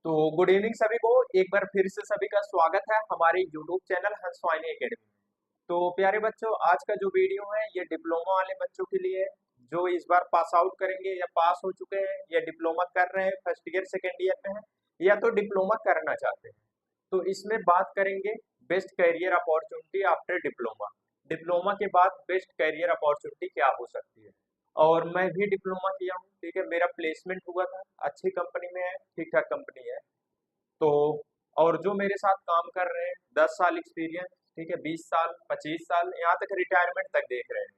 तो good evening सभी को। एक बार फिर से सभी का स्वागत है हमारे यूट्यूब चैनल हंस वाहिनी एकेडमी में। तो प्यारे बच्चों, आज का जो वीडियो है ये डिप्लोमा वाले बच्चों के लिए है, जो इस बार पास आउट करेंगे या पास हो चुके हैं या डिप्लोमा कर रहे हैं, फर्स्ट ईयर सेकेंड ईयर में है या तो डिप्लोमा करना चाहते हैं। तो इसमें बात करेंगे best career opportunity after diploma. Diploma के बाद बेस्ट करियर अपॉर्चुनिटी क्या हो सकती है। और मैं भी डिप्लोमा किया हूँ, ठीक है। मेरा प्लेसमेंट हुआ था, अच्छी कंपनी में है, ठीक ठाक कंपनी है। तो और जो मेरे साथ काम कर रहे हैं 10 साल एक्सपीरियंस, ठीक है, 20 साल 25 साल यहाँ तक रिटायरमेंट तक देख रहे हैं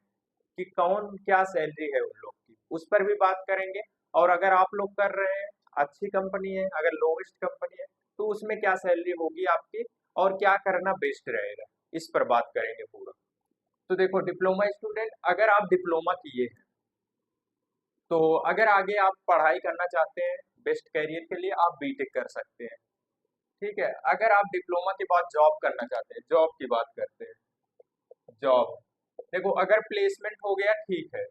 कि कौन क्या सैलरी है उन लोग की, उस पर भी बात करेंगे। और अगर आप लोग कर रहे हैं, अच्छी कंपनी है, अगर लोवेस्ट कंपनी है, तो उसमें क्या सैलरी होगी आपकी और क्या करना बेस्ट रहेगा, इस पर बात करेंगे पूरा। तो देखो डिप्लोमा स्टूडेंट, अगर आप डिप्लोमा किए हैं तो अगर आगे आप पढ़ाई करना चाहते हैं बेस्ट करियर के लिए, आप बीटेक कर सकते हैं, ठीक है। अगर आप डिप्लोमा के बाद जॉब करना चाहते हैं, जॉब की बात करते हैं, जॉब देखो अगर प्लेसमेंट हो गया ठीक है,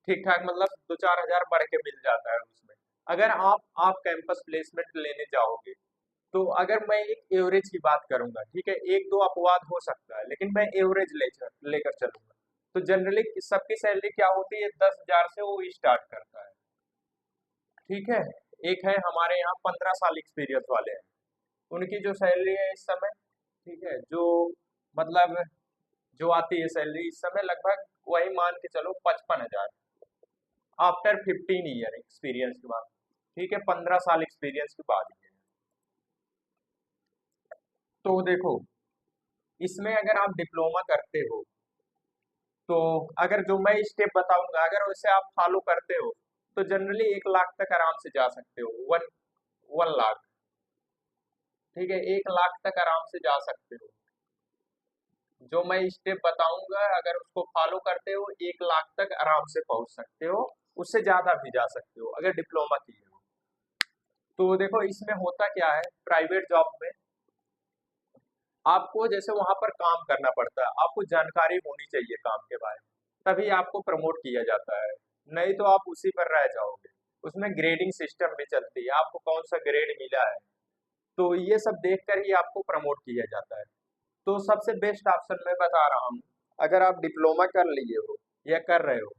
ठीक ठाक, मतलब 2-4 हजार बढ़ के मिल जाता है उसमें। अगर आप कैंपस प्लेसमेंट लेने जाओगे तो अगर मैं एक एवरेज की बात करूंगा, ठीक है, एक दो अपवाद हो सकता है लेकिन मैं एवरेज लेकर चलूंगा। तो जनरली सबकी सैलरी क्या होती है, 10 हजार से वो स्टार्ट करता है, ठीक है। एक है हमारे यहाँ 15 साल एक्सपीरियंस वाले हैं, उनकी जो सैलरी है इस समय, ठीक है, जो मतलब जो आती है सैलरी इस समय लगभग वही मान के चलो 55 हजार, आफ्टर 15 ईयर एक्सपीरियंस के बाद, ठीक है, 15 साल एक्सपीरियंस के बाद ही है। तो देखो इसमें अगर आप डिप्लोमा करते हो तो अगर जो मैं स्टेप बताऊंगा अगर वैसे आप फॉलो करते हो तो जनरली 1 लाख तक आराम से जा सकते हो, वन 1 लाख, ठीक है, 1 लाख तक आराम से जा सकते हो। जो मैं स्टेप बताऊंगा अगर उसको फॉलो करते हो 1 लाख तक आराम से पहुंच सकते हो, उससे ज्यादा भी जा सकते हो अगर डिप्लोमा किए हो। तो देखो इसमें होता क्या है, प्राइवेट जॉब में आपको जैसे वहां पर काम करना पड़ता है, आपको जानकारी होनी चाहिए काम के बारे में, तभी आपको प्रमोट किया जाता है, नहीं तो आप उसी पर रह जाओगे। उसमें ग्रेडिंग सिस्टम भी चलती है, आपको कौन सा ग्रेड मिला है, तो ये सब देख कर ही आपको प्रमोट किया जाता है। तो सबसे बेस्ट ऑप्शन मैं बता रहा हूँ, अगर आप डिप्लोमा कर लिए हो या कर रहे हो,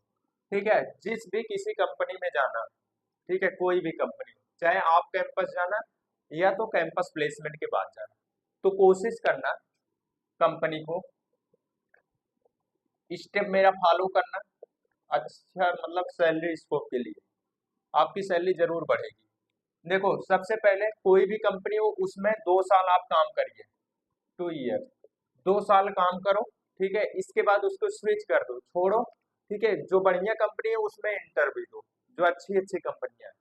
ठीक है, जिस भी किसी कंपनी में जाना, ठीक है, कोई भी कंपनी, चाहे आप कैंपस जाना या तो कैंपस प्लेसमेंट के बाद जाना, तो कोशिश करना कंपनी को स्टेप मेरा फॉलो करना, अच्छा मतलब सैलरी स्कोप के लिए आपकी सैलरी जरूर बढ़ेगी। देखो सबसे पहले कोई भी कंपनी हो उसमें 2 साल आप काम करिए, 2 ईयर, 2 साल काम करो, ठीक है, इसके बाद उसको स्विच कर दो, छोड़ो, ठीक है, जो बढ़िया कंपनी है उसमें इंटरव्यू दो, जो अच्छी अच्छी कंपनियां हैं।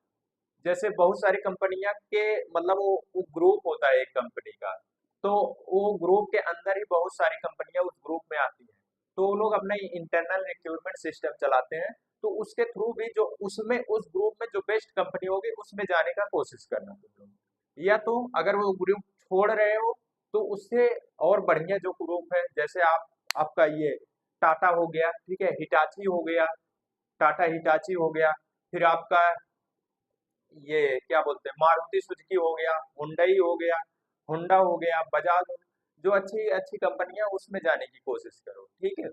जैसे बहुत सारी कंपनियां के मतलब वो ग्रुप होता है एक कंपनी का, तो वो ग्रुप के अंदर ही बहुत सारी कंपनियां उस ग्रुप में आती हैं, तो वो लोग अपना इंटरनल रिक्रूटमेंट सिस्टम चलाते हैं। तो उसके थ्रू भी जो उसमें उस ग्रुप में जो बेस्ट कंपनी होगी उसमें जाने का कोशिश करना तुम लोग। या तो अगर वो ग्रुप छोड़ रहे हो तो उससे और बढ़िया जो ग्रुप है, जैसे आप आपका ये टाटा हो गया, ठीक है, हिटाची हो गया, टाटा हिटाची हो गया, फिर आपका ये क्या बोलते हैं मारुति सुजुकी हो गया, हुंडई हो गया, होंडा हो गया, बजाज हो गया, जो अच्छी अच्छी कंपनियां उसमें जाने की कोशिश करो, ठीक है।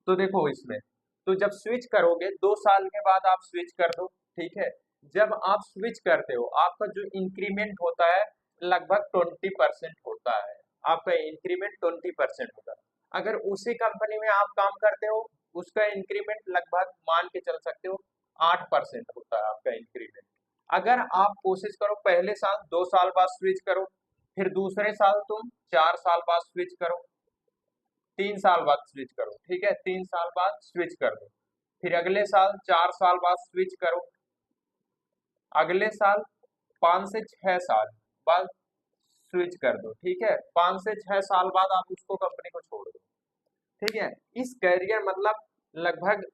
तो देखो इसमें, तो जब स्विच करोगे 2 साल के बाद आप स्विच कर दो, ठीक है। जब आप स्विच करते हो आपका जो इंक्रीमेंट होता है लगभग 20% होता है, आपका इंक्रीमेंट 20% होता है। अगर उसी कंपनी में आप काम करते हो उसका इंक्रीमेंट लगभग मान के चल सकते हो 8% होता है आपका इंक्रीमेंट। अगर आप कोशिश करो पहले साल 2 साल बाद स्विच करो, फिर दूसरे साल तुम 4 साल बाद स्विच करो, 3 साल बाद स्विच करो, ठीक है, 3 साल बाद स्विच कर दो, फिर अगले साल 4 साल बाद स्विच करो, अगले साल 5 से 6 साल बाद स्विच कर दो, ठीक है, 5 से 6 साल बाद आप उसको कंपनी को छोड़ दो, ठीक है। इस कैरियर मतलब लगभग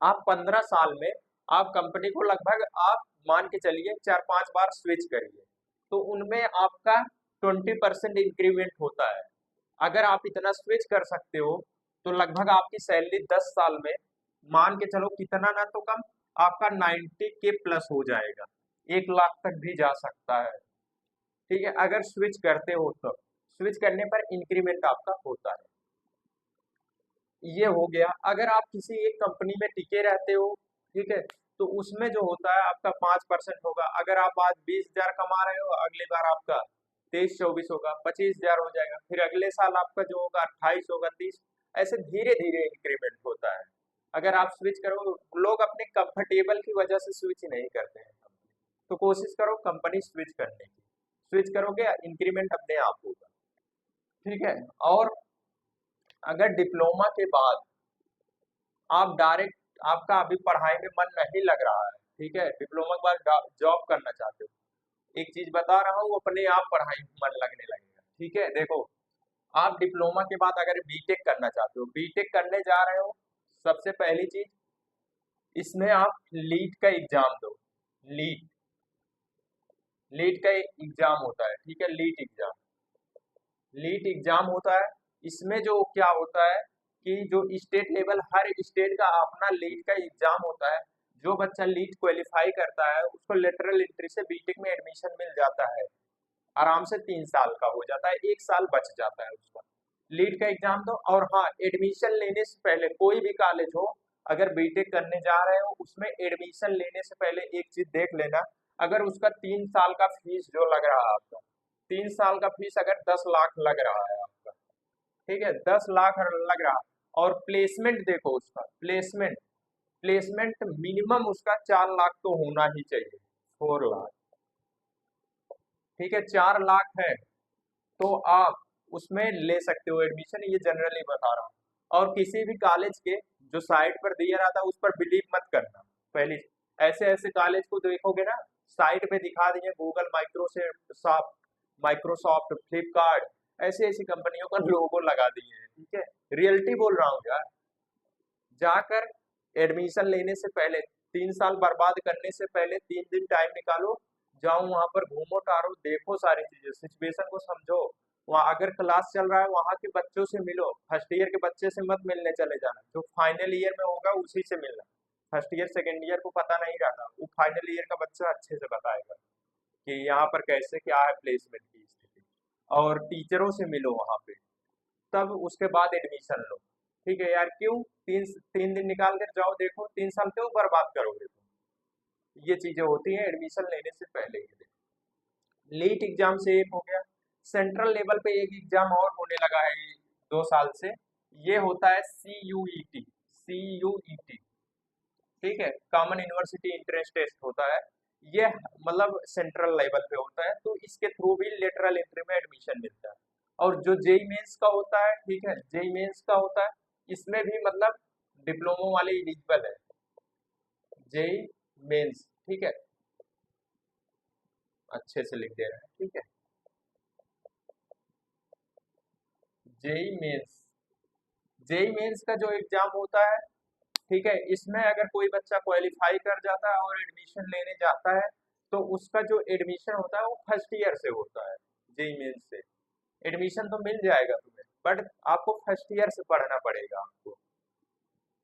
आप 15 साल में आप कंपनी को लगभग आप मान के चलिए 4-5 बार स्विच करिए, तो उनमें आपका 20% इंक्रीमेंट होता है। अगर आप इतना स्विच कर सकते हो तो लगभग आपकी सैलरी 10 साल में मान के चलो कितना ना तो कम, आपका 90 के प्लस हो जाएगा, 1 लाख तक भी जा सकता है। ठीक है, अगर स्विच करते हो तो स्विच करने पर इंक्रीमेंट आपका होता है। ये हो गया। अगर आप किसी एक कंपनी में टिके रहते हो, ठीक है, तो उसमें जो होता है आपका 5% होगा। अगर आप आज 20,000 कमा रहे हो, अगली बार आपका 23-24 होगा, 25,000 हो जाएगा, फिर अगले साल आपका जो होगा 28 होगा, 30, ऐसे धीरे धीरे इंक्रीमेंट होता है। अगर आप स्विच करो, लोग अपने कंफर्टेबल की वजह से स्विच नहीं करते हैं, तो कोशिश करो कंपनी स्विच करने की। स्विच करोगे इंक्रीमेंट अपने आप होगा। ठीक है। और अगर डिप्लोमा के बाद आप डायरेक्ट, आपका अभी पढ़ाई में मन नहीं लग रहा है, ठीक है, डिप्लोमा के बाद जॉब करना चाहते हो, एक चीज बता रहा हूँ, अपने आप पढ़ाई में मन लगने लगेगा। ठीक है, देखो, आप डिप्लोमा के बाद अगर बीटेक करना चाहते हो, बीटेक करने जा रहे हो, सबसे पहली चीज, इसमें आप लीट का एग्जाम दो। लीट लीट का एग्जाम होता है, ठीक है, लीट एग्जाम होता है। इसमें जो क्या होता है कि जो स्टेट लेवल, हर स्टेट का अपना लीट का एग्जाम होता है। जो बच्चा लीट क्वालिफाई करता है उसको लेटरल एंट्री से बीटेक में एडमिशन मिल जाता है, आराम से 3 साल का हो जाता है, 1 साल बच जाता है उसका। लीट का एग्जाम दो। और हाँ, एडमिशन लेने से पहले कोई भी कॉलेज हो, अगर बीटेक करने जा रहे हो, उसमें एडमिशन लेने से पहले एक चीज देख लेना, अगर उसका 3 साल का फीस जो लग रहा है आपका, 3 साल का फीस अगर 10 लाख लग रहा है आपका, ठीक है, 10 लाख लग रहा, और प्लेसमेंट देखो उसका, प्लेसमेंट प्लेसमेंट मिनिमम उसका 4 लाख तो होना ही चाहिए, 4 लाख। ठीक है, 4 लाख है तो आप उसमें ले सकते हो एडमिशन, ये जनरली बता रहा हूँ। और किसी भी कॉलेज के जो साइट पर दिया रहता है उस पर बिलीव मत करना। पहली, ऐसे ऐसे कॉलेज को देखोगे ना, साइट पे दिखा दिए गूगल, माइक्रोसॉफ्ट, फ्लिपकार्ट, ऐसी ऐसी कंपनियों का लोगो लगा दिए हैं। ठीक है, रियलिटी बोल रहा हूँ यार। जाकर एडमिशन लेने से पहले, 3 साल बर्बाद करने से पहले 3 दिन टाइम निकालो, जाओ वहां पर, घूमो टारो, देखो सारी चीजें, सिचुएशन को समझो। वहाँ अगर क्लास चल रहा है, वहां के बच्चों से मिलो, फर्स्ट ईयर के बच्चे से मत मिलने चले जाना, जो फाइनल ईयर में होगा उसी से मिलना। फर्स्ट ईयर सेकेंड ईयर को पता नहीं रहता, वो फाइनल ईयर का बच्चा अच्छे से बताएगा कि यहाँ पर कैसे क्या है प्लेसमेंट की स्थिति। और टीचरों से मिलो वहां पे, तब उसके बाद एडमिशन लो। ठीक है यार, क्यों 3 दिन निकाल कर जाओ, देखो 3 साल क्यों बर्बाद करोगे तुम। ये चीजें होती हैं एडमिशन लेने से पहले ही। लीट एग्जाम से एक हो गया। सेंट्रल लेवल पे एक एग्जाम और होने लगा है 2 साल से, ये होता है CUET। ठीक है, कॉमन यूनिवर्सिटी एंट्रेंस टेस्ट होता है। ये मतलब सेंट्रल लेवल पे होता है, तो इसके थ्रू भी लेटरल एंट्री में एडमिशन मिलता है। और जो जेई मेंस का होता है, ठीक है, जेई मेंस का होता है, इसमें भी मतलब डिप्लोमा वाले एलिजिबल है, जेई मेंस। ठीक है, अच्छे से लिख दे रहे हैं, ठीक है, जेई मेंस। जेई मेंस का जो एग्जाम होता है, ठीक है, इसमें अगर कोई बच्चा क्वालिफाई कर जाता है और एडमिशन लेने जाता है, तो उसका जो एडमिशन होता है वो फर्स्ट ईयर से होता है। जेई मेंस से एडमिशन तो मिल जाएगा तुम्हें, बट आपको फर्स्ट ईयर से पढ़ना पड़ेगा आपको।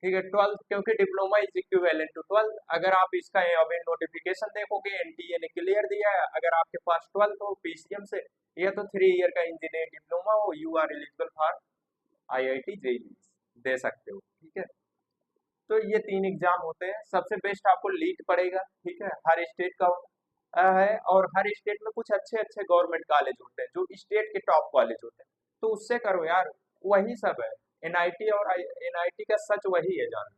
ठीक है, 12th, क्योंकि diploma is equivalent to 12th। अगर आप इसका अभी नोटिफिकेशन देखोगे, एनटीए ने क्लियर दिया है, अगर आपके पास 12th हो पीसीएम से, या तो 3 ईयर का इंजीनियरिंग डिप्लोमा हो, you are eligible for IIT JEE दे सकते हो। ठीक है, तो ये 3 एग्जाम होते हैं। सबसे बेस्ट आपको लीट पड़ेगा, ठीक है, हर स्टेट का है, और हर स्टेट में कुछ अच्छे अच्छे गवर्नमेंट कॉलेज होते हैं जो स्टेट के टॉप कॉलेज होते हैं, तो उससे करो यार, वही सब है। एनआईटी और एनआईटी का सच वही है जान लो,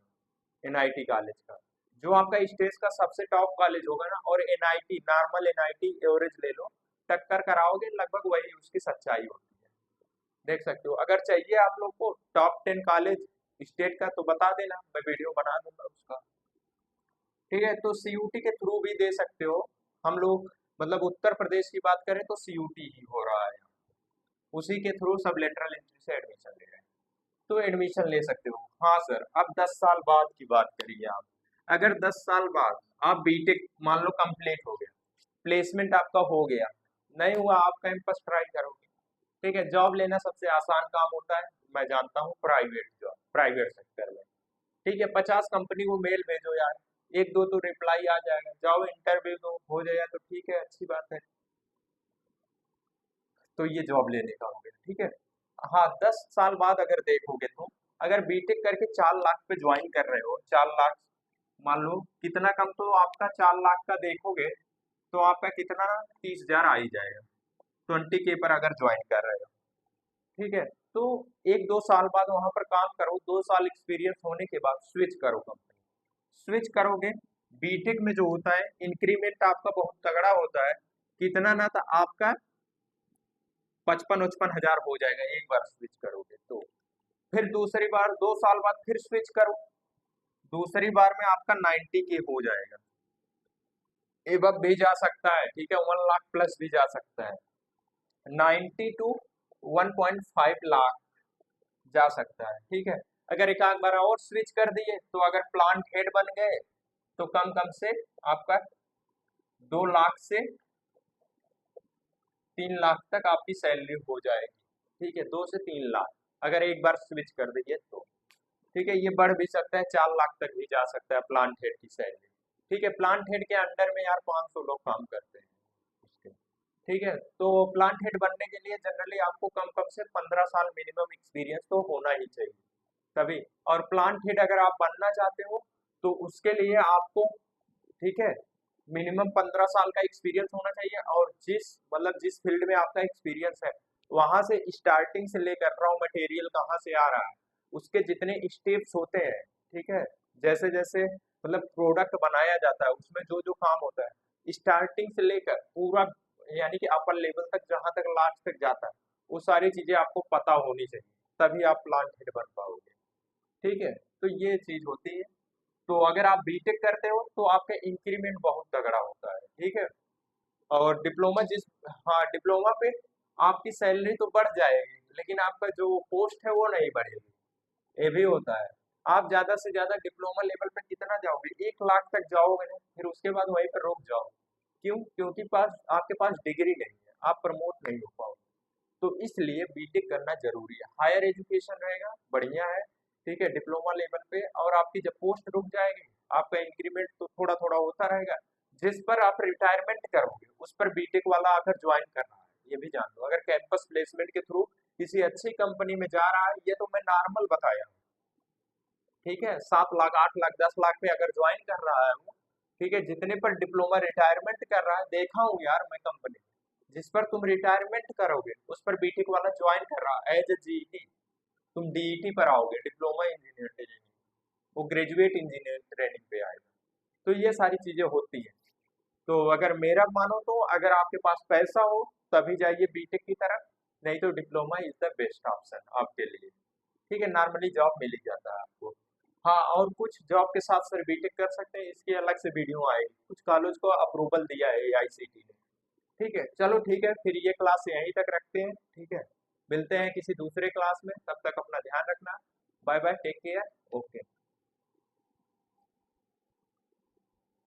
एनआईटी कॉलेज का, जो आपका स्टेट का सबसे टॉप कॉलेज होगा ना, और एनआईटी, नॉर्मल एनआईटी एवरेज ले लो, टक्कर कराओगे, लगभग वही उसकी सच्चाई होती है। देख सकते हो, अगर चाहिए आप लोग को टॉप 10 कॉलेज स्टेट का, तो बता देना, मैं वीडियो बना दूंगा उसका। ठीक है, तो सीयूटी के थ्रू भी दे सकते हो। हम लोग मतलब उत्तर प्रदेश की बात करें तो सीयूटी ही हो रहा है, उसी के थ्रू सब लेटरल एंट्री से एडमिशन ले रहे हैं, तो एडमिशन ले सकते हो। हाँ सर, अब 10 साल बाद की बात करिए आप। अगर 10 साल बाद आप बीटेक मान लो कंप्लीट हो गया, प्लेसमेंट आपका हो गया, नहीं हुआ, आप कैंपस ट्राई करोगे। ठीक है, जॉब लेना सबसे आसान काम होता है, मैं जानता हूँ, प्राइवेट जॉब, प्राइवेट सेक्टर में। ठीक है, 50 कंपनी को मेल भेजो यार, एक दो तो रिप्लाई आ जाएगा, जाओ इंटरव्यू दो, हो जाएगा तो ठीक है, अच्छी बात है। तो ये जॉब लेने का हो गया, ठीक है। हाँ, 10 साल बाद अगर देखोगे तो, अगर बीटेक करके 4 लाख पे ज्वाइन कर रहे हो, 4 लाख मान लो, कितना कम तो आपका 4 लाख का देखोगे तो आपका कितना 30,000 आ ही जाएगा, 20K पर अगर ज्वाइन कर रहे हो, ठीक है। तो 1-2 साल बाद वहां पर काम करो, 2 साल एक्सपीरियंस होने के बाद स्विच करो कंपनी। स्विच करोगे, बीटेक में जो होता है इंक्रीमेंट आपका बहुत तगड़ा होता है, कितना ना था आपका 55-55 हजार हो जाएगा एक बार स्विच करोगे तो। फिर दूसरी बार 2 साल बाद फिर स्विच करो, दूसरी बार में आपका 90K हो जाएगा, एबव भी जा सकता है, ठीक है, 1 लाख प्लस भी जा सकता है, 90 to 1.5 लाख जा सकता है, ठीक है। अगर एक आध बार और स्विच कर दिए तो अगर प्लांट हेड बन गए तो कम कम से आपका 2 लाख से 3 लाख तक आपकी सैलरी हो जाएगी, ठीक है, 2 से 3 लाख अगर एक बार स्विच कर दिए तो, ठीक है। ये बढ़ भी सकता है, 4 लाख तक भी जा सकता है प्लांट हेड की सैलरी, ठीक है। प्लांट हेड के अंडर में यार 500 लोग काम करते हैं उसके, ठीक है। तो प्लांट हेड बनने के लिए जनरली आपको कम कम से 15 साल मिनिमम एक्सपीरियंस तो होना ही चाहिए तभी। और प्लांट हेड अगर आप बनना चाहते हो तो उसके लिए आपको, ठीक है, मिनिमम 15 साल का एक्सपीरियंस होना चाहिए, और जिस फील्ड में आपका एक्सपीरियंस है वहां से स्टार्टिंग से लेकर रॉ मटेरियल कहाँ से आ रहा है, उसके जितने स्टेप्स होते हैं, ठीक है, जैसे जैसे प्रोडक्ट बनाया जाता है उसमें जो जो काम होता है स्टार्टिंग से लेकर पूरा, यानी कि अपर लेवल तक जहां तक लास्ट तक जाता है, वो सारी चीजें आपको पता होनी चाहिए, तभी आप प्लांट हेड बन पाओगे, ठीक है। तो ये चीज होती है। तो अगर आप बीटेक करते हो तो आपका इंक्रीमेंट बहुत तगड़ा होता है, ठीक है। और डिप्लोमा हाँ, डिप्लोमा पे आपकी सैलरी तो बढ़ जाएगी लेकिन आपका जो पोस्ट है वो नहीं बढ़ेगी, ये भी होता है। आप ज्यादा से ज्यादा डिप्लोमा लेवल पे कितना जाओगे, 1 लाख तक जाओगे ना, फिर उसके बाद वहीं पर रुक जाओ। क्यों? क्योंकि आपके पास डिग्री नहीं है, आप प्रमोट नहीं हो पाओगे। तो इसलिए बीटेक करना जरूरी है, हायर एजुकेशन रहेगा बढ़िया है, ठीक है, डिप्लोमा लेवल पे, और आपकी जब पोस्ट रुक जाएगी आपका इंक्रीमेंट तो थोड़ा थोड़ा होता रहेगा, जिस पर आप रिटायरमेंट करोगे उस पर बीटेक वाला आकर ज्वाइन कर रहा है, ये भी जान लो। अगर कैंपस प्लेसमेंट के थ्रू किसी अच्छी कंपनी में जा रहा है, ये तो मैं नॉर्मल बताया हूँ, ठीक है, 7 लाख 8 लाख 10 लाख पे अगर ज्वाइन कर रहा है वो, ठीक है, जितने पर डिप्लोमा रिटायरमेंट कर रहा है देखा हूँ यार मैं कंपनी, जिस पर तुम रिटायरमेंट करोगे उस पर बीटेक वाला ज्वाइन कर रहा है एज ए जीईटी, तुम डीईटी पर आओगे, डिप्लोमा इंजीनियर ट्रेनिंग, वो ग्रेजुएट इंजीनियर ट्रेनिंग पे आएगा। तो ये सारी चीजें होती है। तो अगर मेरा मानो तो अगर आपके पास पैसा हो तभी जाइए बीटेक की तरफ, नहीं तो diploma is the best option आपके लिए, ठीक है, नॉर्मली जॉब मिल ही जाता है आपको। हाँ, और कुछ जॉब के साथ सर बीटेक कर सकते हैं, इसकी अलग से वीडियो आएगी, कुछ कॉलेज को अप्रूवल दिया है एआईसीटी ने, ठीक है। चलो ठीक है, फिर ये क्लास यहीं तक रखते हैं, ठीक है, मिलते हैं किसी दूसरे क्लास में, तब तक अपना ध्यान रखना, bye bye, take care, okay.